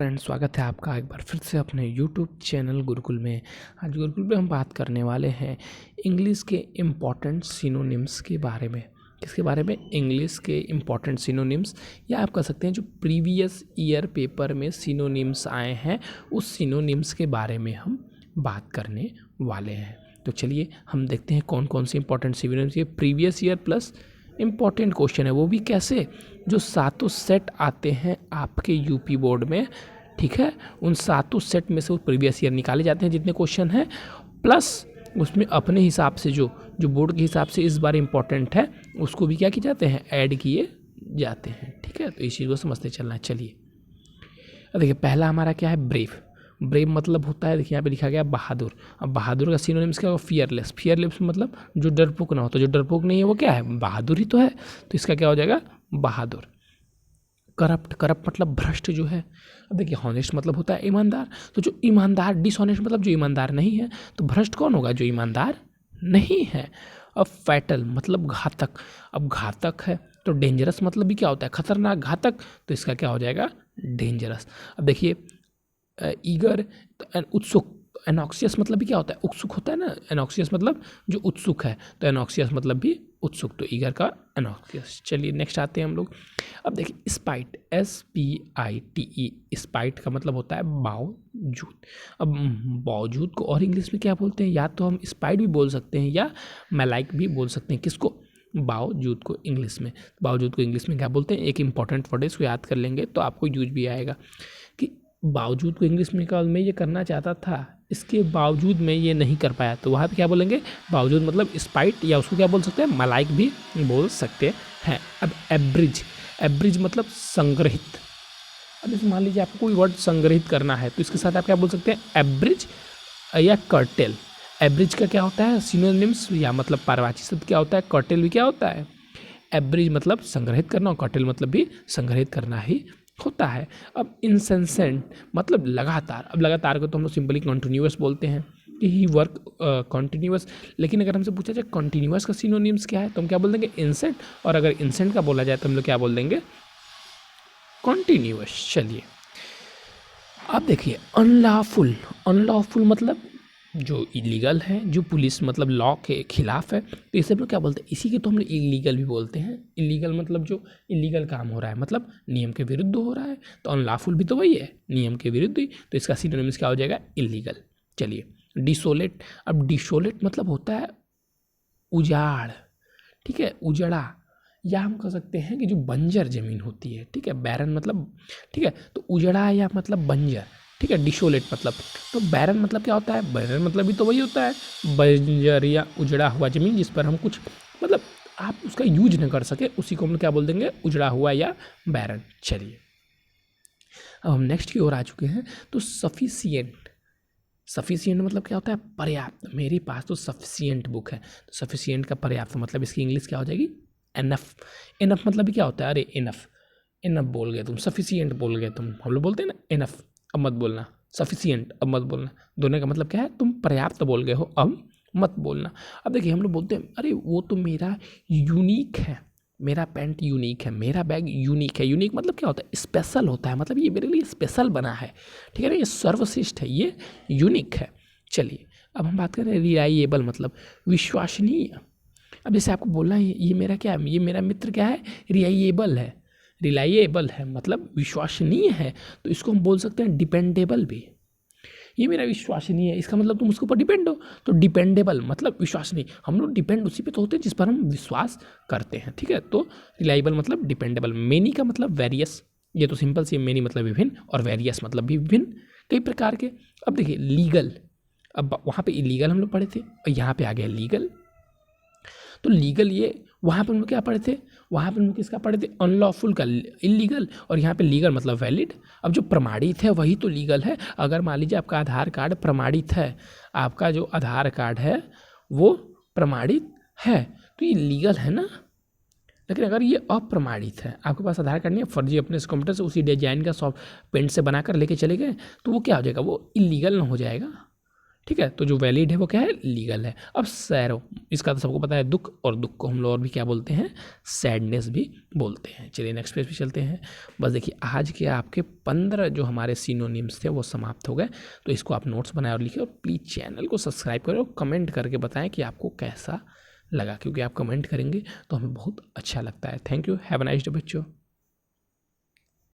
Friends, स्वागत है आपका एक बार फिर से अपने यूट्यूब चैनल गुरुकुल में। आज गुरुकुल में हम बात करने वाले हैं इंग्लिश के इम्पॉर्टेंट सिनोनिम्स के बारे में। किसके बारे में? इंग्लिश के इम्पॉर्टेंट सिनोनिम्स, या आप कह सकते हैं जो प्रीवियस ईयर पेपर में सिनोनिम्स आए हैं उस सिनोनिम्स के बारे में हम बात करने वाले हैं। तो चलिए हम देखते हैं कौन कौन से इंपॉर्टेंट सिनोनिम्स ये previous year plus important question है, वो भी कैसे, जो सातों सेट आते हैं आपके यूपी बोर्ड में। ठीक है, उन सातों सेट में से वो प्रीवियस ईयर निकाले जाते हैं जितने क्वेश्चन हैं, प्लस उसमें अपने हिसाब से जो बोर्ड के हिसाब से इस बार इम्पॉर्टेंट है उसको भी क्या किए जाते हैं, ऐड किए जाते हैं। ठीक है, तो इस चीज़ को समझते चलना है। चलिए अब देखिए, पहला हमारा क्या है, ब्रेव। ब्रेव मतलब होता है, देखिए यहाँ पे लिखा गया बहादुर। अब बहादुर का सिनोनिम्स क्या होगा, फियरलेस। फियरलेस मतलब जो डरपोक ना हो, तो जो डरपोक नहीं है वो क्या है, बहादुर ही तो है, तो इसका क्या हो जाएगा, बहादुर। करप्ट, करप्ट मतलब भ्रष्ट जो है। अब देखिए, हॉनेस्ट मतलब होता है ईमानदार, तो जो ईमानदार, डिसऑनेस्ट मतलब जो ईमानदार नहीं है, तो भ्रष्ट कौन होगा, जो ईमानदार नहीं है। अब फैटल मतलब घातक। अब घातक है तो डेंजरस मतलब भी क्या होता है, खतरनाक, घातक, तो इसका क्या हो जाएगा, डेंजरस। अब देखिए, ईगर, उत्सुक। एनॉक्सियस मतलब भी क्या होता है, उत्सुक होता है ना, एनॉक्सियस मतलब जो उत्सुक है, तो एनॉक्सियस मतलब भी उत्सुक, तो ईगर का एनॉक्सियस। चलिए नेक्स्ट आते हैं हम लोग। अब देखिए, स्पाइट, SPITE, स्पाइट का मतलब होता है बावजूद। अब बावजूद को और इंग्लिश में क्या बोलते हैं, या तो हम स्पाइट भी बोल सकते हैं या मैलाइक भी बोल सकते हैं। किसको, बावजूद को इंग्लिश में। बावजूद को इंग्लिश में क्या बोलते हैं, एक इंपॉर्टेंट वर्ड है, इसको याद कर लेंगे तो आपको यूज भी आएगा कि बावजूद को इंग्लिश में कल मैं ये करना चाहता था, इसके बावजूद मैं ये नहीं कर पाया, तो वहाँ पे क्या बोलेंगे, बावजूद मतलब स्पाइट, या उसको क्या बोल सकते हैं, मलाइक भी बोल सकते हैं। अब एब्रिज, एब्रिज मतलब संग्रहित। अब जैसे मान लीजिए आपको कोई वर्ड संग्रहित करना है, तो इसके साथ आप क्या बोल सकते हैं, एब्रिज या कर्टेल। एब्रिज का क्या होता है, सिनोनिम्स या मतलब पारिभाषिक शब्द क्या होता है, कर्टेल भी क्या होता है, एब्रिज मतलब संग्रहित करना, और कर्टेल मतलब भी संग्रहित करना ही होता है। अब इंसेंसेंट मतलब लगातार। अब लगातार को तो हम लोग सिंपली कंटिन्यूअस बोलते हैं कि ही वर्क कंटिन्यूअस, लेकिन अगर हमसे पूछा जाए कंटिन्यूअस का सिनोनिम्स क्या है, तो हम क्या बोल देंगे, इंसेंट, और अगर इंसेंट का बोला जाए तो हम लोग क्या बोल देंगे, कंटिन्यूअस। चलिए अब देखिए, अनलॉफुल। अनलॉफुल मतलब जो इलीगल है, जो पुलिस मतलब लॉ के खिलाफ है, तो इसे हम लोग क्या बोलते हैं, इसी के तो हम लोग इलीगल भी बोलते हैं। इलीगल मतलब जो इलीगल काम हो रहा है, मतलब नियम के विरुद्ध हो रहा है, तो अनलॉफुल भी तो वही है, नियम के विरुद्ध ही, तो इसका सिनोनिम्स क्या हो जाएगा, इलीगल। चलिए, डिसोलेट। अब डिसोलेट मतलब होता है उजाड़, ठीक है, उजड़ा, या हम कह सकते हैं कि जो बंजर जमीन होती है, ठीक है, बैरन मतलब, ठीक है, तो उजड़ा या मतलब बंजर, ठीक है, डिसोलेट मतलब, तो बैरन मतलब क्या होता है, बैरन मतलब भी तो वही होता है, बंजर या उजड़ा हुआ जमीन जिस पर हम कुछ मतलब आप उसका यूज न कर सके, उसी को हम क्या बोल देंगे, उजड़ा हुआ या बैरन। चलिए अब हम नेक्स्ट की ओर आ चुके हैं। तो सफिशिएंट, सफिशिएंट मतलब क्या होता है, पर्याप्त। मेरे पास तो सफिशिएंट बुक है, तो सफिशिएंट का पर्याप्त मतलब इसकी इंग्लिश क्या हो जाएगी, एनफ। एनफ मतलब भी क्या होता है, अरे इनफ, इनफ बोल गए तुम, सफिशिएंट बोल गए तुम, हम लोग बोलते हैं ना इनफ, अब मत बोलना, सफिशिएंट अब मत बोलना, दोनों का मतलब क्या है, तुम पर्याप्त बोल गए हो, अब मत बोलना। अब देखिए, हम लोग बोलते हैं अरे वो तो मेरा यूनिक है, मेरा पैंट यूनिक है, मेरा बैग यूनिक है। यूनिक मतलब क्या होता है, स्पेशल होता है, मतलब ये मेरे लिए स्पेशल बना है, ठीक है ना, ये सर्वश्रेष्ठ है, ये यूनिक है। चलिए अब हम बात करें रिलायबल मतलब विश्वसनीय। अब जैसे आपको बोलना है ये मेरा क्या है, ये मेरा मित्र क्या है, रिलायबल है। रिलायबल है मतलब विश्वसनीय है, तो इसको हम बोल सकते हैं डिपेंडेबल भी। ये मेरा विश्वसनीय है, इसका मतलब तुम उसके ऊपर डिपेंड हो, तो डिपेंडेबल मतलब विश्वसनीय। हम लोग डिपेंड उसी पे तो होते हैं जिस पर हम विश्वास करते हैं, ठीक है, तो रिलायबल मतलब डिपेंडेबल। मेनी का मतलब वेरियस, ये तो सिंपल सी, मेनी मतलब विभिन्न, और वेरियस मतलब भी विभिन्न, कई प्रकार के। अब देखिए लीगल, अब वहाँ पे इलीगल हम लोग पढ़े थे, और यहाँ पे आ गया लीगल। तो लीगल, ये वहाँ पर हम लोग क्या पढ़े थे, वहाँ पर हम लोग किसका पढ़े थे, अनलॉफुल का, इलीगल, और यहाँ पे लीगल मतलब वैलिड। अब जो प्रमाणित है वही तो लीगल है। अगर मान लीजिए आपका आधार कार्ड प्रमाणित है, आपका जो आधार कार्ड है वो प्रमाणित है, तो ये लीगल है ना। लेकिन अगर ये अप्रमाणित है, आपके पास आधार कार्ड नहीं है, फर्जी अपने कंप्यूटर से उसी डिजाइन का सॉफ्ट पेंट से बनाकर लेके चले गए, तो वो क्या हो जाएगा, वो इलीगल ना हो जाएगा, ठीक है। तो जो वैलिड है वो क्या है, लीगल है। अब सैरो, इसका तो सबको पता है दुख, और दुख को हम लोग और भी क्या बोलते हैं, सैडनेस भी बोलते हैं। चलिए नेक्स्ट पेज पे चलते हैं। बस देखिए आज के आपके 15 जो हमारे सिनोनिम्स थे वो समाप्त हो गए। तो इसको आप नोट्स बनाए और लिखिए, और प्लीज़ चैनल को सब्सक्राइब करें और कमेंट करके बताएं कि आपको कैसा लगा, क्योंकि आप कमेंट करेंगे तो हमें बहुत अच्छा लगता है। Thank you, have a nice day बच्चों।